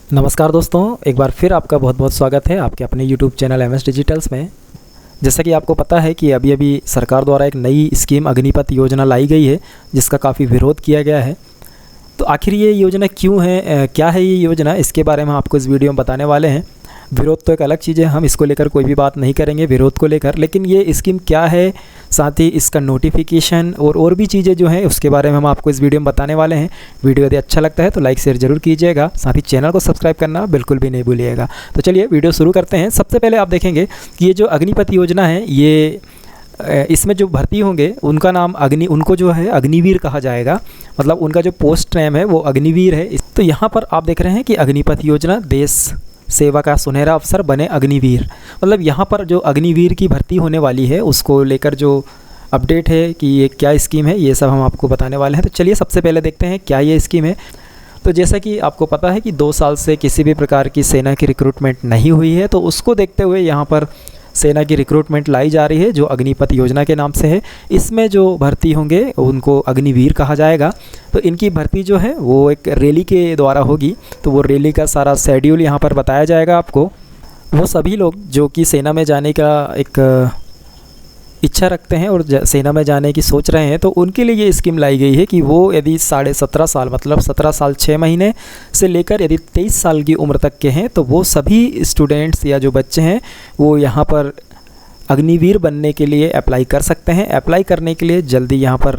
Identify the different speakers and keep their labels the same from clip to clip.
Speaker 1: नमस्कार दोस्तों, एक बार फिर आपका बहुत बहुत स्वागत है आपके अपने YouTube चैनल MS डिजिटल्स में। जैसा कि आपको पता है कि अभी अभी सरकार द्वारा एक नई स्कीम अग्निपथ योजना लाई गई है, जिसका काफ़ी विरोध किया गया है। तो आखिर ये योजना क्यों है, क्या है ये योजना, इसके बारे में आपको इस वीडियो में बताने वाले हैं। विरोध तो एक अलग चीज़ है, हम इसको लेकर कोई भी बात नहीं करेंगे विरोध को लेकर, लेकिन ये स्कीम क्या है, साथ ही इसका नोटिफिकेशन और भी चीज़ें जो हैं उसके बारे में हम आपको इस वीडियो में बताने वाले हैं। वीडियो यदि अच्छा लगता है तो लाइक शेयर जरूर कीजिएगा, साथ ही चैनल को सब्सक्राइब करना बिल्कुल भी नहीं भूलिएगा। तो चलिए वीडियो शुरू करते हैं। सबसे पहले आप देखेंगे कि ये जो अग्निपथ योजना है, ये इसमें जो भर्ती होंगे उनका नाम उनको जो है अग्निवीर कहा जाएगा, मतलब उनका जो पोस्ट नेम है वो अग्निवीर है। तो यहाँ पर आप देख रहे हैं कि अग्निपथ योजना देश सेवा का सुनहरा अवसर बने अग्निवीर, मतलब यहाँ पर जो अग्निवीर की भर्ती होने वाली है उसको लेकर जो अपडेट है कि ये क्या स्कीम है, ये सब हम आपको बताने वाले हैं। तो चलिए सबसे पहले देखते हैं क्या ये स्कीम है। तो जैसा कि आपको पता है कि 2 साल से किसी भी प्रकार की सेना की रिक्रूटमेंट नहीं हुई है, तो उसको देखते हुए यहाँ पर सेना की रिक्रूटमेंट लाई जा रही है जो अग्निपथ योजना के नाम से है। इसमें जो भर्ती होंगे उनको अग्निवीर कहा जाएगा। तो इनकी भर्ती जो है वो एक रैली के द्वारा होगी, तो वो रैली का सारा शेड्यूल यहाँ पर बताया जाएगा आपको। वो सभी लोग जो कि सेना में जाने का एक इच्छा रखते हैं और सेना में जाने की सोच रहे हैं, तो उनके लिए ये स्कीम लाई गई है कि वो यदि 17.5 साल मतलब 17 साल 6 महीने से लेकर यदि 23 साल की उम्र तक के हैं, तो वो सभी स्टूडेंट्स या जो बच्चे हैं वो यहाँ पर अग्निवीर बनने के लिए अप्लाई कर सकते हैं। अप्लाई करने के लिए जल्दी यहाँ पर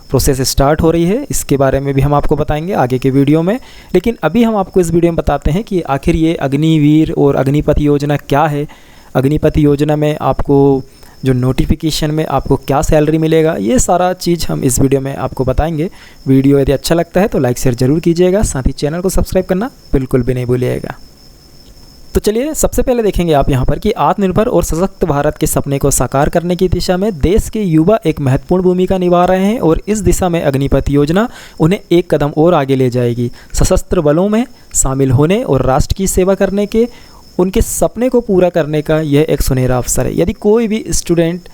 Speaker 1: प्रोसेस स्टार्ट हो रही है, इसके बारे में भी हम आपको बताएंगे आगे के वीडियो में। लेकिन अभी हम आपको इस वीडियो में बताते हैं कि आखिर ये अग्निवीर और अग्निपथ योजना क्या है। अग्निपथ योजना में आपको जो नोटिफिकेशन में आपको क्या सैलरी मिलेगा, ये सारा चीज़ हम इस वीडियो में आपको बताएंगे। वीडियो यदि अच्छा लगता है तो लाइक शेयर जरूर कीजिएगा, साथ ही चैनल को सब्सक्राइब करना बिल्कुल भी नहीं भूलिएगा। तो चलिए सबसे पहले देखेंगे आप यहाँ पर कि आत्मनिर्भर और सशक्त भारत के सपने को साकार करने की दिशा में देश के युवा एक महत्वपूर्ण भूमिका निभा रहे हैं और इस दिशा में अग्निपथ योजना उन्हें एक कदम और आगे ले जाएगी। सशस्त्र बलों में शामिल होने और राष्ट्र की सेवा करने के उनके सपने को पूरा करने का यह एक सुनहरा अवसर है। यदि कोई भी स्टूडेंट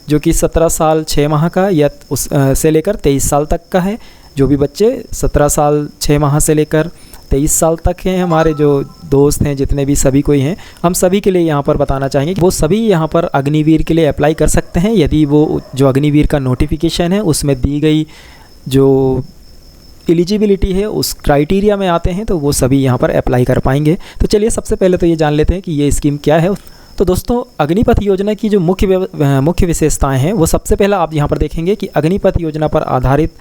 Speaker 1: जो कि 17 साल 6 माह का या उस से लेकर 23 साल तक का है, जो भी बच्चे 17 साल 6 माह से लेकर 23 साल तक हैं, हमारे जो दोस्त हैं जितने भी सभी कोई हैं, हम सभी के लिए यहाँ पर बताना चाहेंगे कि वो सभी यहाँ पर अग्निवीर के लिए अप्लाई कर सकते हैं। यदि वो जो अग्निवीर का नोटिफिकेशन है उसमें दी गई जो एलिजिबिलिटी है उस क्राइटेरिया में आते हैं, तो वो सभी यहाँ पर अप्लाई कर पाएंगे। तो चलिए सबसे पहले तो ये जान लेते हैं कि ये स्कीम क्या है। तो दोस्तों अग्निपथ योजना की जो मुख्य विशेषताएं हैं वो सबसे पहला आप यहाँ पर देखेंगे कि अग्निपथ योजना पर आधारित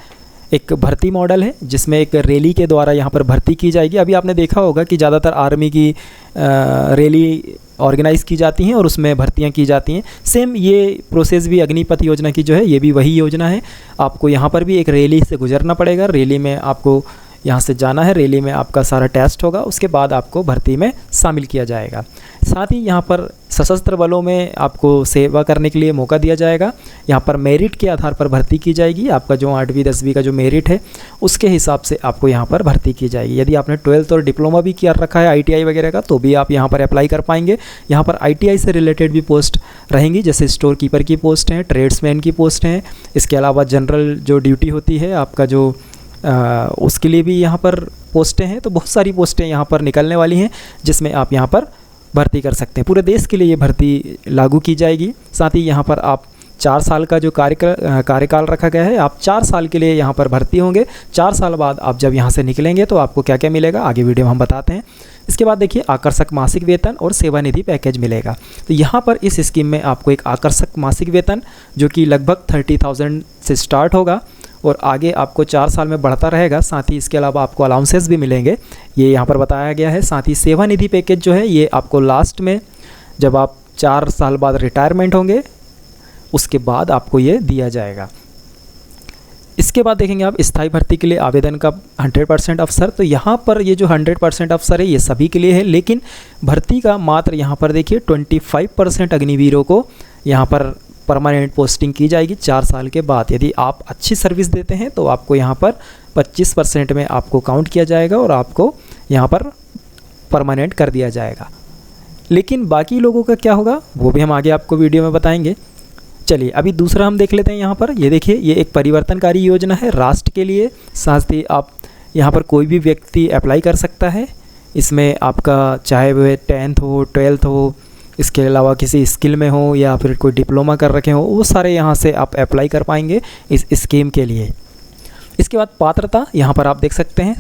Speaker 1: एक भर्ती मॉडल है, जिसमें एक रैली के द्वारा यहाँ पर भर्ती की जाएगी। अभी आपने देखा होगा कि ज़्यादातर आर्मी की रैली ऑर्गेनाइज़ की जाती हैं और उसमें भर्तियां की जाती हैं। सेम ये प्रोसेस भी अग्निपथ योजना की जो है ये भी वही योजना है। आपको यहाँ पर भी एक रैली से गुजरना पड़ेगा, रैली में आपको यहाँ से जाना है, रैली में आपका सारा टेस्ट होगा, उसके बाद आपको भर्ती में शामिल किया जाएगा। साथ ही यहाँ पर सशस्त्र बलों में आपको सेवा करने के लिए मौका दिया जाएगा। यहाँ पर मेरिट के आधार पर भर्ती की जाएगी। आपका जो 8वीं 10वीं का जो मेरिट है उसके हिसाब से आपको यहाँ पर भर्ती की जाएगी। यदि आपने 12th और डिप्लोमा भी किया रखा है ITI वगैरह का, तो भी आप यहाँ पर अप्लाई कर पाएंगे। यहाँ पर ITI से रिलेटेड भी पोस्ट रहेंगी, जैसे स्टोर कीपर की पोस्ट हैं, ट्रेड्समैन की पोस्ट हैं। इसके अलावा जनरल जो ड्यूटी होती है आपका जो उसके लिए भी यहाँ पर पोस्टें हैं। तो बहुत सारी पोस्टें यहाँ पर निकलने वाली हैं, जिसमें आप यहाँ पर भर्ती कर सकते हैं। पूरे देश के लिए ये भर्ती लागू की जाएगी। साथ ही यहाँ पर आप 4 साल का जो कार्यकाल रखा गया है, आप 4 साल के लिए यहाँ पर भर्ती होंगे। 4 साल बाद आप जब यहाँ से निकलेंगे तो आपको क्या क्या मिलेगा आगे वीडियो में हम बताते हैं। इसके बाद देखिए आकर्षक मासिक वेतन और सेवानिधि पैकेज मिलेगा। तो यहाँ पर इस स्कीम में आपको एक आकर्षक मासिक वेतन जो कि लगभग 30,000 से स्टार्ट होगा और आगे आपको 4 साल में बढ़ता रहेगा। साथ ही इसके अलावा आपको अलाउंसेस भी मिलेंगे, ये यहाँ पर बताया गया है। साथ ही सेवानिधि पैकेज जो है ये आपको लास्ट में जब आप 4 साल बाद रिटायरमेंट होंगे उसके बाद आपको ये दिया जाएगा। इसके बाद देखेंगे आप स्थायी भर्ती के लिए आवेदन का 100% अवसर। तो यहाँ पर ये जो 100% अवसर है ये सभी के लिए है, लेकिन भर्ती का मात्र यहाँ पर देखिए 25% अग्निवीरों को यहाँ पर परमानेंट पोस्टिंग की जाएगी 4 साल के बाद। यदि आप अच्छी सर्विस देते हैं तो आपको यहाँ पर 25% में आपको काउंट किया जाएगा और आपको यहाँ पर परमानेंट कर दिया जाएगा। लेकिन बाकी लोगों का क्या होगा वो भी हम आगे आपको वीडियो में बताएंगे। चलिए अभी दूसरा हम देख लेते हैं। यहाँ पर ये देखिए ये एक परिवर्तनकारी योजना है राष्ट्र के लिए। साथ ही आप यहाँ पर कोई भी व्यक्ति अप्लाई कर सकता है। इसमें आपका चाहे वह 10th हो 12th हो, इसके अलावा किसी स्किल में हो या फिर कोई डिप्लोमा कर रखे हो, वो सारे यहाँ से आप अप्लाई कर पाएंगे इस स्कीम के लिए। इसके बाद पात्रता यहाँ पर आप देख सकते हैं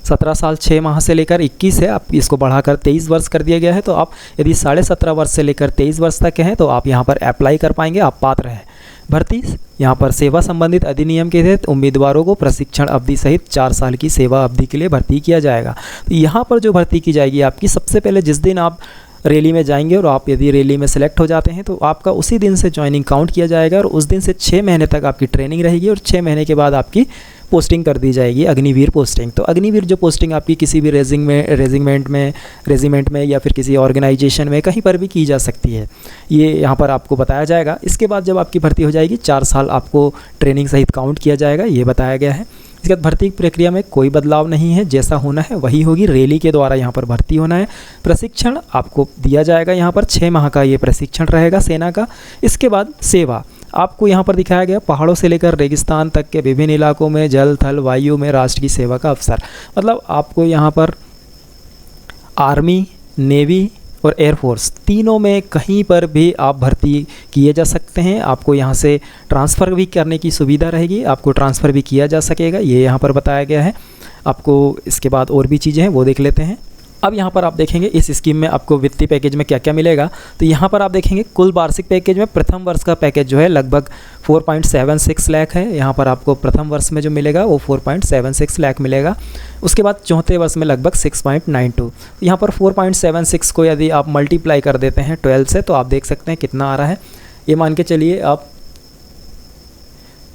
Speaker 1: 17 साल 6 माह से लेकर 21 है, आप इसको बढ़ाकर 23 वर्ष कर दिया गया है। तो आप यदि 17.5 वर्ष से लेकर 23 वर्ष तक के हैं तो आप यहाँ पर अप्लाई कर पाएंगे, आप पात्र हैं। भर्ती यहाँ पर सेवा संबंधित अधिनियम के तहत उम्मीदवारों को प्रशिक्षण अवधि सहित 4 साल की सेवा अवधि के लिए भर्ती किया जाएगा। तो यहाँ पर जो भर्ती की जाएगी आपकी, सबसे पहले जिस दिन आप रैली में जाएंगे और आप यदि रैली में सेलेक्ट हो जाते हैं तो आपका उसी दिन से ज्वाइनिंग काउंट किया जाएगा और उस दिन से 6 महीने तक आपकी ट्रेनिंग रहेगी और 6 महीने के बाद आपकी पोस्टिंग कर दी जाएगी, अग्निवीर पोस्टिंग। तो अग्निवीर जो पोस्टिंग आपकी किसी भी रेजिमेंट में या फिर किसी ऑर्गेनाइजेशन में कहीं पर भी की जा सकती है, ये यहाँ पर आपको बताया जाएगा। इसके बाद जब आपकी भर्ती हो जाएगी 4 साल आपको ट्रेनिंग सहित काउंट किया जाएगा, ये बताया गया है। इसके बाद भर्ती प्रक्रिया में कोई बदलाव नहीं है, जैसा होना है वही होगी, रैली के द्वारा यहाँ पर भर्ती होना है। प्रशिक्षण आपको दिया जाएगा, यहाँ पर 6 माह का ये प्रशिक्षण रहेगा सेना का। इसके बाद सेवा आपको यहाँ पर दिखाया गया, पहाड़ों से लेकर रेगिस्तान तक के विभिन्न इलाकों में जल थल वायु में राष्ट्र की सेवा का अवसर। मतलब आपको यहाँ पर आर्मी, नेवी और एयरफोर्स तीनों में कहीं पर भी आप भर्ती किए जा सकते हैं। आपको यहाँ से ट्रांसफ़र भी करने की सुविधा रहेगी, आपको ट्रांसफ़र भी किया जा सकेगा, ये यहाँ पर बताया गया है। आपको इसके बाद और भी चीज़ें हैं वो देख लेते हैं। अब यहाँ पर आप देखेंगे इस स्कीम में आपको वित्तीय पैकेज में क्या क्या मिलेगा। तो यहाँ पर आप देखेंगे कुल वार्षिक पैकेज में प्रथम वर्ष का पैकेज जो है लगभग 4.76 लाख है। यहाँ पर आपको प्रथम वर्ष में जो मिलेगा वो 4.76 लाख मिलेगा। उसके बाद चौथे वर्ष में लगभग 6.92। यहाँ पर 4.76 को यदि आप मल्टीप्लाई कर देते हैं 12 से तो आप देख सकते हैं कितना आ रहा है। ये मान के चलिए आप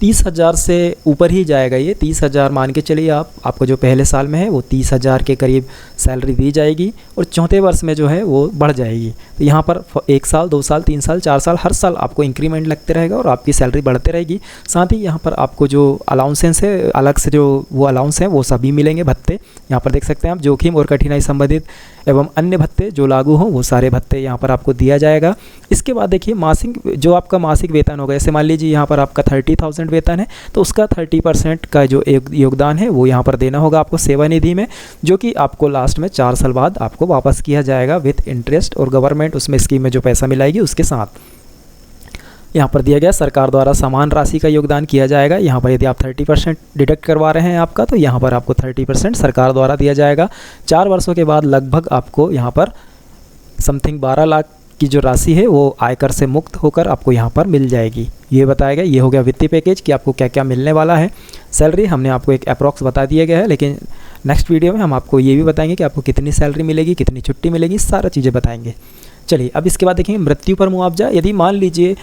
Speaker 1: 30,000 से ऊपर ही जाएगा, ये 30,000 मान के चलिए आपको जो पहले साल में है वो 30,000 के करीब सैलरी दी जाएगी और चौथे वर्ष में जो है वो बढ़ जाएगी। तो यहाँ पर 1 साल 2 साल 3 साल 4 साल हर साल आपको इंक्रीमेंट लगते रहेगा और आपकी सैलरी बढ़ते रहेगी। साथ ही यहाँ पर आपको जो अलाउंसेंस है, अलग से जो वो अलाउंस हैं वो सभी मिलेंगे भत्ते। यहाँ पर देख सकते हैं आप, जोखिम और कठिनाई संबंधित एवं अन्य भत्ते जो लागू हों वो सारे भत्ते यहाँ पर आपको दिया जाएगा। इसके बाद देखिए मासिक, जो आपका मासिक वेतन होगा, जैसे मान लीजिए यहाँ पर आपका 30,000 वेतन है तो उसका 30% का जो योगदान है वो यहाँ पर देना होगा आपको सेवा निधि में, जो कि आपको लास्ट में 4 साल बाद आपको वापस किया जाएगा विथ इंटरेस्ट, और गवर्नमेंट उसमें स्कीम में जो पैसा मिलाएगी उसके साथ। यहाँ पर दिया गया सरकार द्वारा समान राशि का योगदान किया जाएगा। यहाँ पर यदि आप 30% डिडक्ट करवा रहे हैं आपका, तो यहाँ पर आपको 30% सरकार द्वारा दिया जाएगा। 4 वर्षों के बाद लगभग आपको यहाँ पर समथिंग 12 लाख की जो राशि है वो आयकर से मुक्त होकर आपको यहाँ पर मिल जाएगी। ये बताया गया, ये हो गया वित्तीय पैकेज कि आपको क्या क्या मिलने वाला है। सैलरी हमने आपको एक अप्रॉक्स बता दिया गया है, लेकिन नेक्स्ट वीडियो में हम आपको ये भी बताएंगे कि आपको कितनी सैलरी मिलेगी, कितनी छुट्टी मिलेगी, सारा चीज़ें बताएंगे। चलिए अब इसके बाद देखेंगे मृत्यु पर मुआवजा। यदि मान लीजिए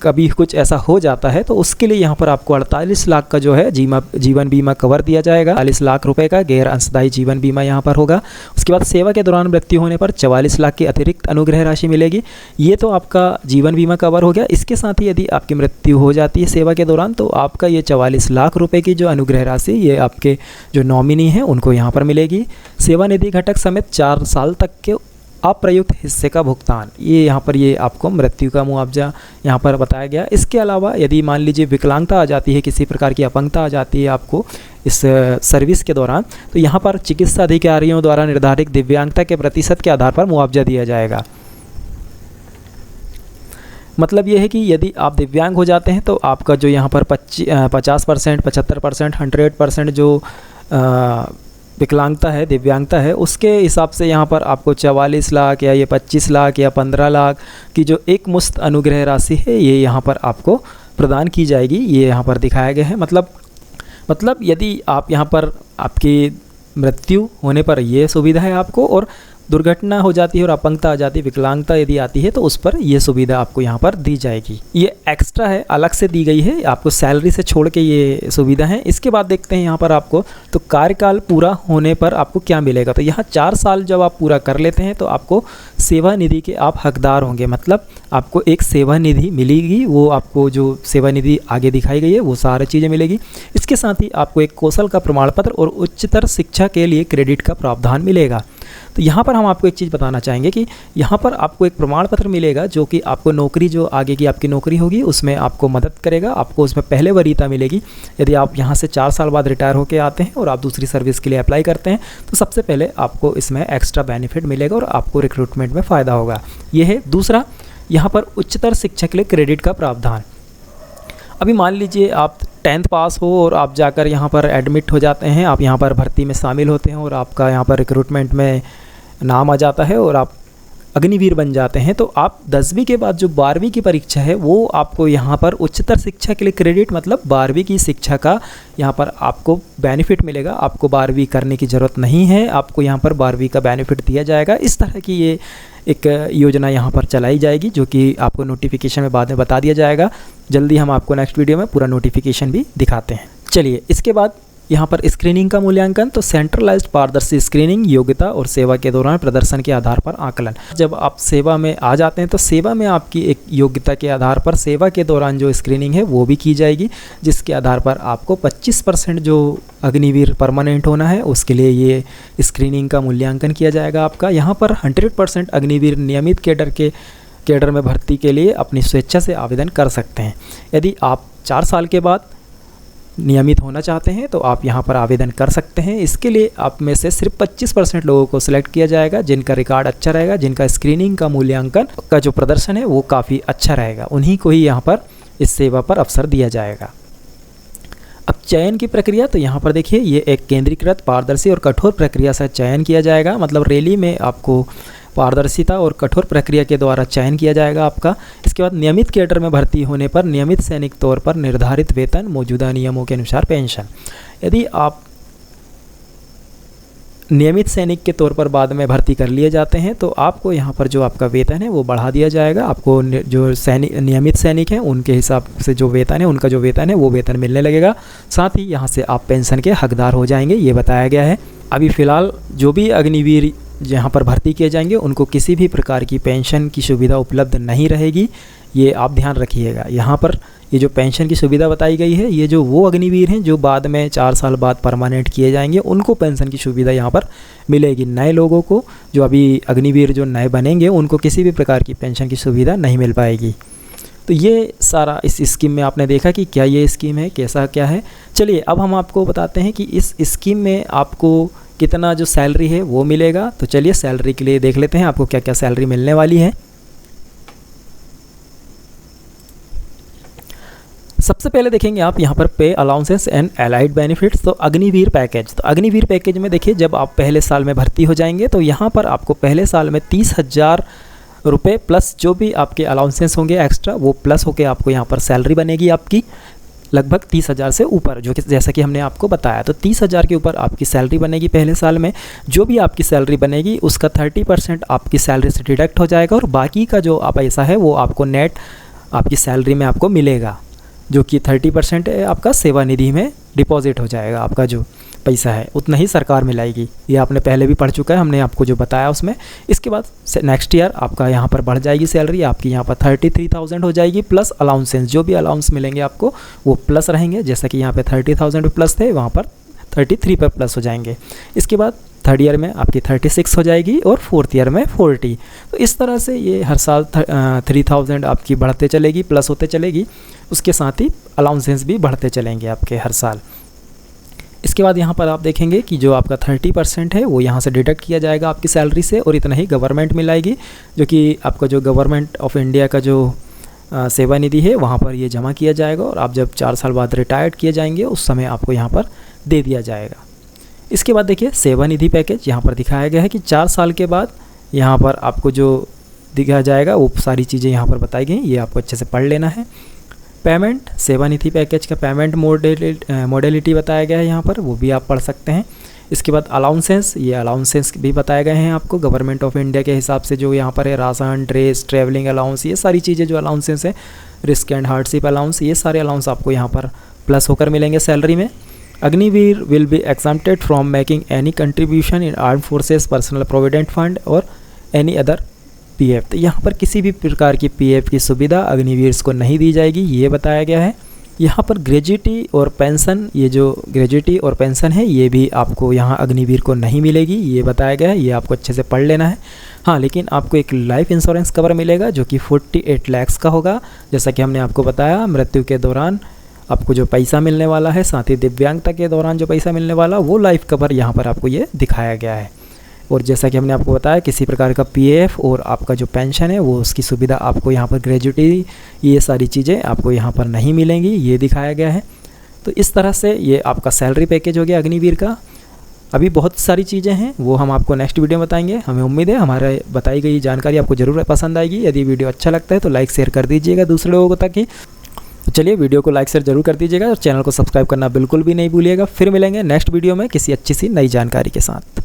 Speaker 1: कभी कुछ ऐसा हो जाता है तो उसके लिए यहाँ पर आपको 48 लाख का जो है जीवन बीमा कवर दिया जाएगा। 40 लाख रुपए का गैर अंशदायी जीवन बीमा यहाँ पर होगा। उसके बाद सेवा के दौरान मृत्यु होने पर 44 लाख की अतिरिक्त अनुग्रह राशि मिलेगी। ये तो आपका जीवन बीमा कवर हो गया। इसके साथ ही यदि आपकी मृत्यु हो जाती है सेवा के दौरान तो आपका ये 44 लाख रुपये की जो अनुग्रह राशि ये आपके जो नॉमिनी हैं उनको यहाँ पर मिलेगी। सेवा निधि घटक समेत 4 साल तक के अप्रयुक्त हिस्से का भुगतान, ये यहाँ पर ये आपको मृत्यु का मुआवजा यहाँ पर बताया गया। इसके अलावा यदि मान लीजिए विकलांगता आ जाती है, किसी प्रकार की अपंगता आ जाती है आपको इस सर्विस के दौरान, तो यहाँ पर चिकित्सा अधिकारियों द्वारा निर्धारित दिव्यांगता के प्रतिशत के आधार पर मुआवजा दिया जाएगा। मतलब ये है कि यदि आप दिव्यांग हो जाते हैं तो आपका जो यहाँ पर 50%, 75%, 100% जो विकलांगता है, दिव्यांगता है, उसके हिसाब से यहाँ पर आपको 44 लाख या ये 25 लाख या 15 लाख की जो एक मुश्त अनुग्रह राशि है ये यहाँ पर आपको प्रदान की जाएगी। ये यहाँ पर दिखाया गया है। मतलब यदि आप यहाँ पर आपकी मृत्यु होने पर ये सुविधा है आपको, और दुर्घटना हो जाती है और अपंगता आ जाती है, विकलांगता यदि आती है तो उस पर ये सुविधा आपको यहाँ पर दी जाएगी। ये एक्स्ट्रा है, अलग से दी गई है, आपको सैलरी से छोड़ के ये सुविधा है। इसके बाद देखते हैं यहाँ पर आपको तो कार्यकाल पूरा होने पर आपको क्या मिलेगा। तो यहाँ 4 साल जब आप पूरा कर लेते हैं तो आपको सेवा निधि के आप हकदार होंगे। मतलब आपको एक सेवा निधि मिलेगी, वो आपको जो सेवा निधि आगे दिखाई गई है वो सारी चीज़ें मिलेगी। इसके साथ ही आपको एक कौशल का प्रमाण पत्र और उच्चतर शिक्षा के लिए क्रेडिट का प्रावधान मिलेगा। तो यहाँ पर हम आपको एक चीज़ बताना चाहेंगे कि यहाँ पर आपको एक प्रमाण पत्र मिलेगा जो कि आपको नौकरी, जो आगे की आपकी नौकरी होगी उसमें आपको मदद करेगा। आपको उसमें पहले वरीयता मिलेगी। यदि आप यहाँ से 4 साल बाद रिटायर होकर आते हैं और आप दूसरी सर्विस के लिए अप्लाई करते हैं तो सबसे पहले आपको इसमें एक्स्ट्रा बेनिफिट मिलेगा और आपको रिक्रूटमेंट में फ़ायदा होगा। ये है। दूसरा, यहाँ पर उच्चतर शिक्षा के लिए क्रेडिट का प्रावधान। अभी मान लीजिए आप 10th पास हो और आप जाकर यहाँ पर एडमिट हो जाते हैं, आप यहाँ पर भर्ती में शामिल होते हैं और आपका यहाँ पर रिक्रूटमेंट में नाम आ जाता है और आप अग्निवीर बन जाते हैं, तो आप 10वीं के बाद जो 12वीं की परीक्षा है वो आपको यहाँ पर उच्चतर शिक्षा के लिए क्रेडिट, मतलब 12वीं की शिक्षा का यहाँ पर आपको बेनिफिट मिलेगा। आपको 12वीं करने की ज़रूरत नहीं है, आपको यहाँ पर 12वीं का बेनिफिट दिया जाएगा। इस तरह की ये एक योजना यहाँ पर चलाई जाएगी जो कि आपको नोटिफिकेशन में बाद में बता दिया जाएगा। जल्दी हम आपको नेक्स्ट वीडियो में पूरा नोटिफिकेशन भी दिखाते हैं। चलिए, इसके बाद यहाँ पर स्क्रीनिंग का मूल्यांकन। तो सेंट्रलाइज्ड पारदर्शी स्क्रीनिंग, योग्यता और सेवा के दौरान प्रदर्शन के आधार पर आकलन। जब आप सेवा में आ जाते हैं तो सेवा में आपकी एक योग्यता के आधार पर सेवा के दौरान जो स्क्रीनिंग है वो भी की जाएगी, जिसके आधार पर आपको 25% जो अग्निवीर परमानेंट होना है उसके लिए ये स्क्रीनिंग का मूल्यांकन किया जाएगा आपका। यहाँ पर 100% अग्निवीर नियमित कैडर में भर्ती के लिए अपनी स्वेच्छा से आवेदन कर सकते हैं। यदि आप 4 साल के बाद नियमित होना चाहते हैं तो आप यहाँ पर आवेदन कर सकते हैं। इसके लिए आप में से सिर्फ 25% लोगों को सिलेक्ट किया जाएगा जिनका रिकॉर्ड अच्छा रहेगा, जिनका स्क्रीनिंग का मूल्यांकन का जो प्रदर्शन है वो काफ़ी अच्छा रहेगा, उन्हीं को ही यहाँ पर इस सेवा पर अवसर दिया जाएगा। अब चयन की प्रक्रिया, तो यहाँ पर देखिए ये एक केंद्रीकृत, पारदर्शी और कठोर प्रक्रिया से चयन किया जाएगा। मतलब रैली में आपको पारदर्शिता और कठोर प्रक्रिया के द्वारा चयन किया जाएगा आपका। इसके बाद नियमित कैडर में भर्ती होने पर नियमित सैनिक तौर पर निर्धारित वेतन, मौजूदा नियमों के अनुसार पेंशन। यदि आप नियमित सैनिक के तौर पर बाद में भर्ती कर लिए जाते हैं तो आपको यहाँ पर जो आपका वेतन है वो बढ़ा दिया जाएगा। आपको जो नियमित सैनिक हैं उनके हिसाब से जो वेतन है, उनका जो वेतन है वो वेतन मिलने लगेगा। साथ ही यहाँ से आप पेंशन के हकदार हो जाएंगे, ये बताया गया है। अभी फ़िलहाल जो भी अग्निवीर जहाँ पर भर्ती किए जाएंगे उनको किसी भी प्रकार की पेंशन की सुविधा उपलब्ध नहीं रहेगी, ये आप ध्यान रखिएगा। यहाँ पर ये जो पेंशन की सुविधा बताई गई है, ये जो वो अग्निवीर हैं जो बाद में 4 साल बाद परमानेंट किए जाएंगे उनको पेंशन की सुविधा यहाँ पर मिलेगी। नए लोगों को, जो अभी अग्निवीर जो नए बनेंगे, उनको किसी भी प्रकार की पेंशन की सुविधा नहीं मिल पाएगी। तो ये सारा इस स्कीम में आपने देखा कि क्या ये स्कीम है, कैसा क्या है। चलिए अब हम आपको बताते हैं कि इस स्कीम में आपको कितना जो सैलरी है वो मिलेगा। तो चलिए सैलरी के लिए देख लेते हैं आपको क्या क्या सैलरी मिलने वाली है। सबसे पहले देखेंगे आप यहाँ पर पे अलाउंसेस एंड एलाइड बेनिफिट्स। तो अग्निवीर पैकेज, तो अग्निवीर पैकेज में देखिए जब आप पहले साल में भर्ती हो जाएंगे तो यहाँ पर आपको पहले साल में 30,000 रुपये प्लस जो भी आपके अलाउंसेस होंगे एक्स्ट्रा वो प्लस होके आपको यहाँ पर सैलरी बनेगी आपकी लगभग 30,000 से ऊपर, जो कि जैसा कि हमने आपको बताया। तो 30,000 के ऊपर आपकी सैलरी बनेगी पहले साल में। जो भी आपकी सैलरी बनेगी उसका 30% आपकी सैलरी से डिडक्ट हो जाएगा और बाकी का जो पैसा है वो आपको नेट आपकी सैलरी में आपको मिलेगा, जो कि 30% आपका सेवा निधि में डिपॉजिट हो जाएगा। आपका जो पैसा है उतना ही सरकार मिलाएगी, ये आपने पहले भी पढ़ चुका है, हमने आपको जो बताया उसमें। इसके बाद नेक्स्ट ईयर आपका यहाँ पर बढ़ जाएगी सैलरी, आपकी यहाँ पर 33,000 हो जाएगी प्लस अलाउंसेंस, जो भी अलाउंस मिलेंगे आपको वो प्लस रहेंगे। जैसा कि यहाँ पे 30,000 प्लस थे, वहाँ पर 33 पर प्लस हो जाएंगे। इसके बाद थर्ड ईयर में आपकी 36 हो जाएगी और फोर्थ ईयर में 40। तो इस तरह से ये हर साल 3,000 आपकी बढ़ते चलेगी, प्लस होते चलेगी। उसके साथ ही अलाउंसेंस भी बढ़ते चलेंगे आपके हर साल। इसके बाद यहाँ पर आप देखेंगे कि जो आपका 30% है वो यहाँ से डिडक्ट किया जाएगा आपकी सैलरी से और इतना ही गवर्नमेंट मिलाएगी, जो कि आपका जो गवर्नमेंट ऑफ इंडिया का जो सेवा निधि है वहाँ पर ये जमा किया जाएगा और आप जब 4 साल बाद रिटायर्ड किए जाएंगे उस समय आपको यहाँ पर दे दिया जाएगा। इसके बाद देखिए सेवा निधि पैकेज यहाँ पर दिखाया गया है कि 4 साल के बाद यहाँ पर आपको जो दिखाया जाएगा वो सारी चीज़ें यहाँ पर बताई गई, ये आपको अच्छे से पढ़ लेना है। पेमेंट, सेवा निधि पैकेज का पेमेंट मॉडलिटी बताया गया है यहाँ पर, वो भी आप पढ़ सकते हैं। इसके बाद अलाउंसेंस, ये अलाउंसेंस भी बताए गए हैं आपको गवर्नमेंट ऑफ इंडिया के हिसाब से, जो यहाँ पर है राशन, ड्रेस, ट्रैवलिंग अलाउंस, ये सारी चीज़ें जो अलाउंसेंस हैं, रिस्क एंड हार्डशिप अलाउंस, ये सारे अलाउंस आपको यहाँ पर प्लस होकर मिलेंगे सैलरी में। Agniveer will be exempted from making any contribution in armed forces personal provident fund और एनी अदर पीएफ। तो यहाँ पर किसी भी प्रकार की पीएफ की सुविधा अग्निवीर को नहीं दी जाएगी, ये बताया गया है। यहाँ पर ग्रेजुएटी और पेंशन, ये जो ग्रेजुएटी और पेंशन है ये भी आपको यहाँ अग्निवीर को नहीं मिलेगी, ये बताया गया है, ये आपको अच्छे से पढ़ लेना है। हाँ, लेकिन आपको एक लाइफ इंश्योरेंस कवर मिलेगा जो कि 48 लाख का होगा। जैसा कि हमने आपको बताया, मृत्यु के दौरान आपको जो पैसा मिलने वाला है, साथ ही दिव्यांगता के दौरान जो पैसा मिलने वाला, वो लाइफ कवर यहाँ पर आपको ये दिखाया गया है। और जैसा कि हमने आपको बताया, किसी प्रकार का पीएफ और आपका जो पेंशन है वो उसकी सुविधा आपको यहाँ पर ग्रेजुएटी, ये सारी चीज़ें आपको यहाँ पर नहीं मिलेंगी, ये दिखाया गया है। तो इस तरह से ये आपका सैलरी पैकेज हो गया अग्निवीर का। अभी बहुत सारी चीज़ें हैं, वो हम आपको नेक्स्ट वीडियो में बताएंगे। हमें उम्मीद है हमारे बताई गई जानकारी आपको ज़रूर पसंद आएगी। यदि वीडियो अच्छा लगता है तो लाइक शेयर कर दीजिएगा दूसरे लोगों तक ही। तो चलिए, वीडियो को लाइक शेयर जरूर कर दीजिएगा और चैनल को सब्सक्राइब करना बिल्कुल भी नहीं भूलिएगा। फिर मिलेंगे नेक्स्ट वीडियो में किसी अच्छी सी नई जानकारी के साथ।